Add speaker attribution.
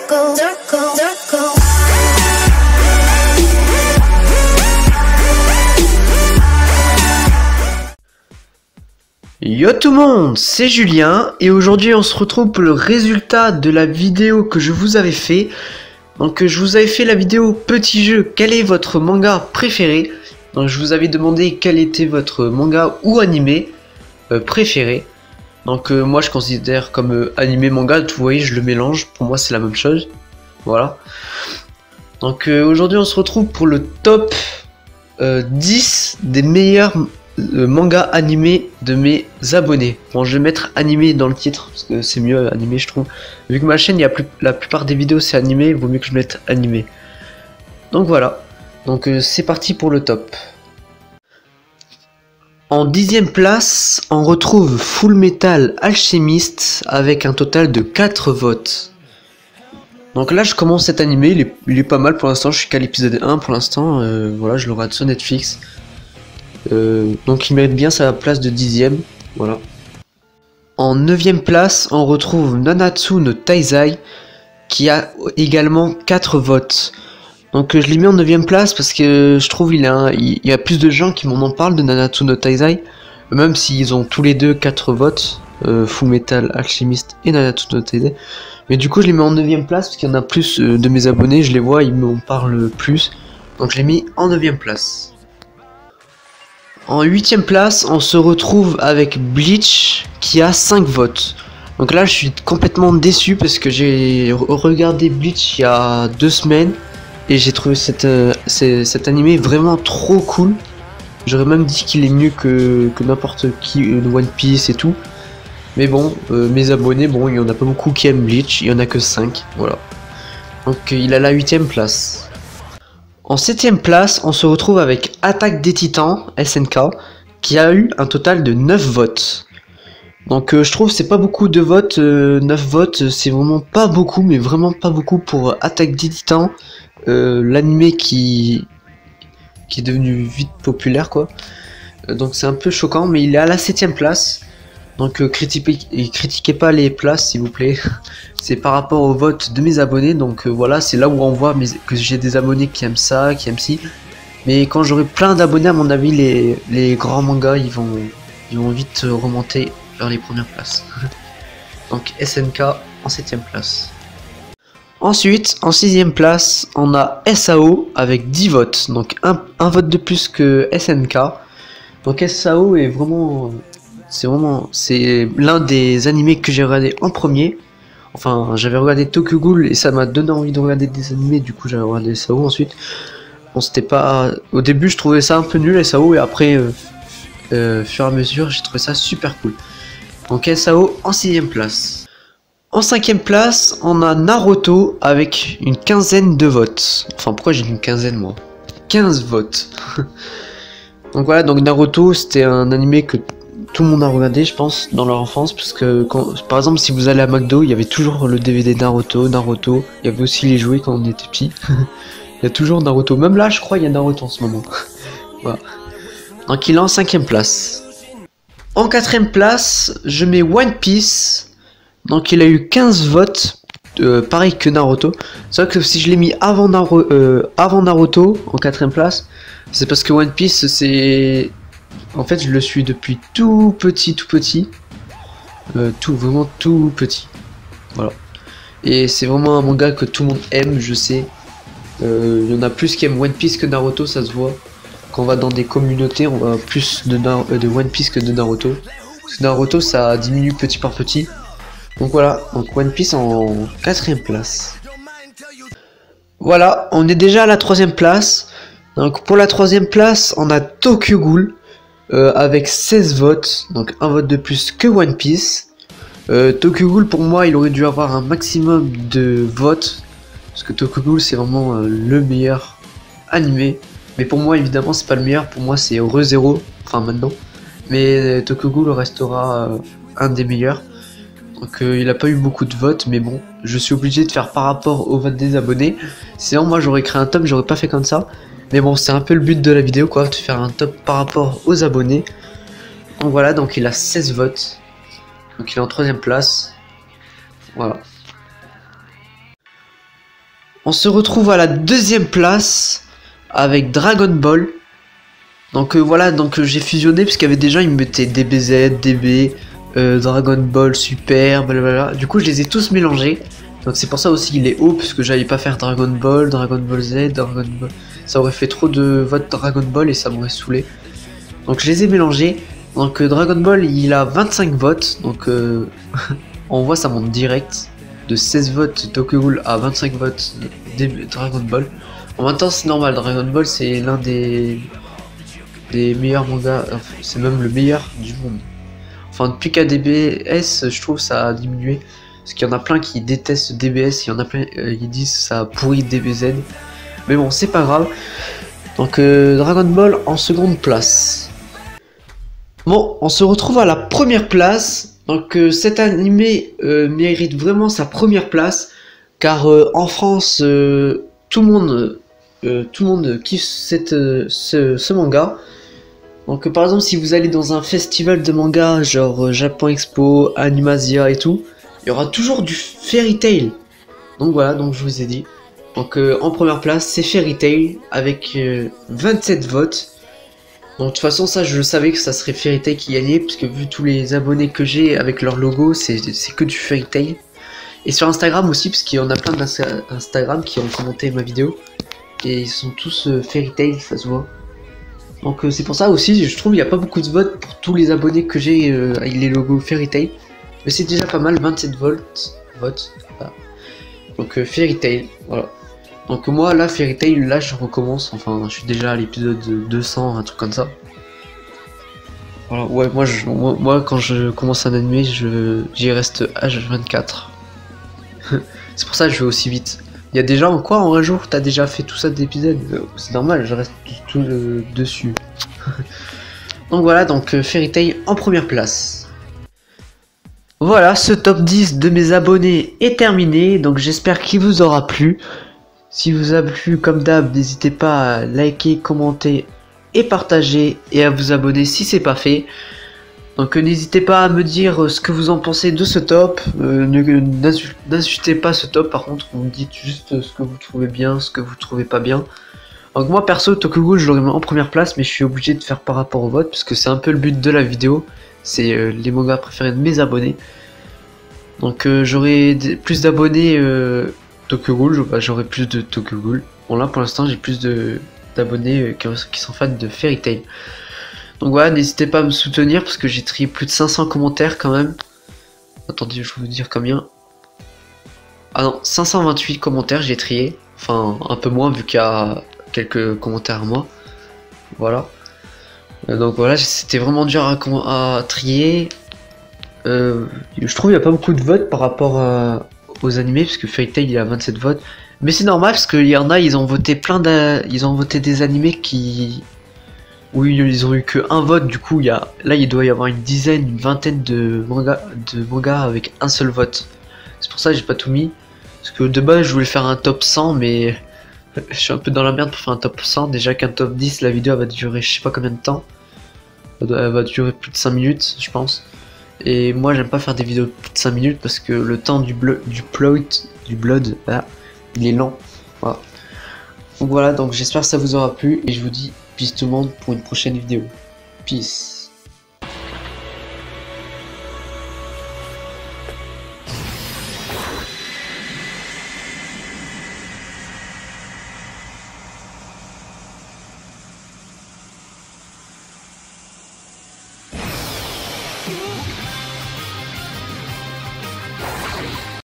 Speaker 1: circle, circle, circle.
Speaker 2: Yo tout le monde, c'est Julien et aujourd'hui on se retrouve pour le résultat de la vidéo que je vous avais fait. Donc je vous avais fait la vidéo petit jeu, quel est votre manga préféré. Donc je vous avais demandé quel était votre manga ou animé préféré. Donc moi je considère comme animé manga, vous voyez je le mélange, pour moi c'est la même chose. Voilà. Donc aujourd'hui on se retrouve pour le top 10 des meilleurs manga animé de mes abonnés. Bon, je vais mettre animé dans le titre parce que c'est mieux animé, je trouve. Vu que ma chaîne, la plupart des vidéos c'est animé, il vaut mieux que je mette animé. Donc voilà. Donc c'est parti pour le top. En 10e place, on retrouve Full Metal Alchemist avec un total de 4 votes. Donc là, je commence cet animé, il est pas mal pour l'instant. Je suis qu'à l'épisode 1 pour l'instant. Voilà, je le regarde sur Netflix. Donc il mérite bien sa place de 10e, voilà. En 9e place, on retrouve Nanatsu no Taizai qui a également 4 votes. Donc je l'ai mis en 9e place parce que je trouve il y a plus de gens qui m'en parlent de Nanatsu no Taizai, même s'ils ont tous les deux 4 votes, Full Metal Alchemist et Nanatsu no Taizai. Mais du coup je les mets en 9e place parce qu'il y en a plus de mes abonnés, je les vois, ils m'en parlent plus. Donc je l'ai mis en 9e place. En 8e place, on se retrouve avec Bleach qui a 5 votes. Donc là, je suis complètement déçu parce que j'ai regardé Bleach il y a 2 semaines et j'ai trouvé cet animé vraiment trop cool. J'aurais même dit qu'il est mieux que n'importe qui de One Piece et tout. Mais bon, mes abonnés, bon, il y en a pas beaucoup qui aiment Bleach, il y en a que 5, voilà. Donc il a la 8e place. En 7e place, on se retrouve avec Attaque des Titans, SNK, qui a eu un total de 9 votes. Donc je trouve c'est pas beaucoup de votes, 9 votes, c'est vraiment pas beaucoup, mais vraiment pas beaucoup pour Attaque des Titans, l'animé qui est devenu vite populaire quoi. Donc c'est un peu choquant, mais il est à la 7e place. Donc critiquez pas les places s'il vous plaît. C'est par rapport au vote de mes abonnés. Donc voilà, c'est là où on voit que j'ai des abonnés qui aiment ça, qui aiment ci. Mais quand j'aurai plein d'abonnés, à mon avis, les grands mangas, ils vont vite remonter vers les premières places. Donc SNK en 7e place. Ensuite, en 6e place, on a SAO avec 10 votes. Donc un vote de plus que SNK. Donc SAO est vraiment... C'est l'un des animés que j'ai regardé en premier. Enfin, j'avais regardé Tokyo Ghoul et ça m'a donné envie de regarder des animés. Du coup, j'avais regardé SAO ensuite. Bon, c'était pas... Au début, je trouvais ça un peu nul, SAO. Et après, fur et à mesure, j'ai trouvé ça super cool. Donc SAO en 6e place. En 5e place, on a Naruto avec une quinzaine de votes. Enfin, pourquoi j'ai dit une quinzaine, moi? 15 votes. Donc voilà, donc Naruto, c'était un animé que... tout le monde a regardé je pense dans leur enfance parce que par exemple si vous allez à McDo il y avait toujours le DVD Naruto, il y avait aussi les jouets quand on était petit. Il y a toujours Naruto, même là je crois il y a Naruto en ce moment. Voilà. Donc il est en 5e place. En 4e place je mets One Piece. Donc il a eu 15 votes, pareil que Naruto. C'est vrai que si je l'ai mis avant Naruto en 4e place, c'est parce que One Piece c'est... En fait, je le suis depuis tout petit, vraiment tout petit. Voilà. Et c'est vraiment un manga que tout le monde aime, je sais. Il y en a plus qui aiment One Piece que Naruto, ça se voit. Quand on va dans des communautés, on voit plus de One Piece que de Naruto. Parce que Naruto, ça diminue petit par petit. Donc voilà, donc One Piece en 4e place. Voilà, on est déjà à la 3e place. Donc pour la 3e place, on a Tokyo Ghoul. Avec 16 votes, donc un vote de plus que One Piece. Tokyo Ghoul pour moi il aurait dû avoir un maximum de votes parce que Tokyo Ghoul c'est vraiment le meilleur animé, mais pour moi évidemment c'est pas le meilleur, pour moi c'est Re:Zero, enfin maintenant, mais Tokyo Ghoul restera un des meilleurs. Donc il a pas eu beaucoup de votes, mais bon, je suis obligé de faire par rapport au vote des abonnés, sinon moi j'aurais créé un top, j'aurais pas fait comme ça. Mais bon, c'est un peu le but de la vidéo quoi, de faire un top par rapport aux abonnés. Donc voilà, donc il a 16 votes. Donc il est en 3e place. Voilà. on se retrouve à la deuxième place avec Dragon Ball. Donc voilà, donc j'ai fusionné parce qu'il y avait des gens, ils me mettaient DBZ, DB, Dragon Ball Super, blablabla. Du coup je les ai tous mélangés. Donc c'est pour ça aussi qu'il est haut, parce que j'allais pas faire Dragon Ball Z, Dragon Ball. Ça aurait fait trop de votes Dragon Ball et ça m'aurait saoulé. Donc je les ai mélangés. Donc Dragon Ball il a 25 votes. Donc on voit ça monte direct. De 16 votes Tokyo Ghoul à 25 votes Dragon Ball. En même temps c'est normal, Dragon Ball c'est l'un des meilleurs mangas, c'est même le meilleur du monde. Enfin depuis qu'ADBS je trouve ça a diminué. Parce qu'il y en a plein qui détestent DBS, il y en a plein qui disent ça pourrit DBZ. Mais bon, c'est pas grave. Donc Dragon Ball en seconde place. Bon, on se retrouve à la première place. Donc cet animé mérite vraiment sa première place. Car en France, tout le monde kiffe ce manga. Donc par exemple, si vous allez dans un festival de manga, genre Japon Expo, Animasia et tout, il y aura toujours du Fairy Tail. Donc voilà, donc je vous ai dit. Donc en première place, c'est Fairy Tail avec 27 votes. Donc de toute façon, ça je savais que ça serait Fairy Tail qui gagnait, parce que vu tous les abonnés que j'ai avec leur logo, c'est que du Fairy Tail. Et sur Instagram aussi, parce qu'il y en a plein d'Instagram qui ont commenté ma vidéo. Et ils sont tous Fairy Tail, ça se voit. Donc c'est pour ça aussi, je trouve il n'y a pas beaucoup de votes pour tous les abonnés que j'ai avec les logos Fairy Tail. Mais c'est déjà pas mal, 27 votes. Voilà. Donc Fairy Tail, voilà. Donc moi là, Fairy Tail, là je recommence, enfin je suis déjà à l'épisode 200, un truc comme ça. Voilà, ouais, moi quand je commence un animé, j'y reste H24. C'est pour ça que je vais aussi vite. Il y a déjà en quoi, en un jour, t'as déjà fait tout ça d'épisodes? C'est normal, je reste tout dessus. Donc voilà, donc Fairy Tail en première place. Voilà, ce top 10 de mes abonnés est terminé, donc j'espère qu'il vous aura plu. Si vous a plu, comme d'hab, n'hésitez pas à liker, commenter et partager, et à vous abonner si c'est pas fait. Donc n'hésitez pas à me dire ce que vous en pensez de ce top. N'insultez pas ce top, par contre, vous me dites juste ce que vous trouvez bien, ce que vous trouvez pas bien. Donc moi perso, Tokyo Ghoul, je l'aurais mis en première place, mais je suis obligé de faire par rapport au vote, parce que c'est un peu le but de la vidéo. C'est les mangas préférés de mes abonnés. Donc j'aurai plus d'abonnés Tokyo Ghoul, j'aurai plus de Tokyo Ghoul. Bon là pour l'instant j'ai plus d'abonnés qui sont fans de Fairy Tail. Donc voilà, n'hésitez pas à me soutenir parce que j'ai trié plus de 500 commentaires quand même. Attendez, je vais vous dire combien. Ah non, 528 commentaires j'ai trié. Enfin un peu moins vu qu'il y a quelques commentaires à moi. Voilà. Donc voilà, c'était vraiment dur à trier. Je trouve qu'il n'y a pas beaucoup de votes par rapport aux animés, parce que Fairy Tail il a 27 votes. Mais c'est normal parce qu'il y en a, ils ont voté ils ont voté des animés où ils ont eu que un vote. Du coup, là il doit y avoir une dizaine, une vingtaine de mangas avec un seul vote. C'est pour ça que j'ai pas tout mis. Parce que de base je voulais faire un top 100, mais je suis un peu dans la merde pour faire un top 100. Déjà qu'un top 10, la vidéo elle va durer je sais pas combien de temps. Elle va durer plus de 5 minutes, je pense. Et moi j'aime pas faire des vidéos de plus de 5 minutes parce que le temps du blood, là, il est lent. Voilà. Donc voilà, donc j'espère que ça vous aura plu et je vous dis peace tout le monde pour une prochaine vidéo. Peace.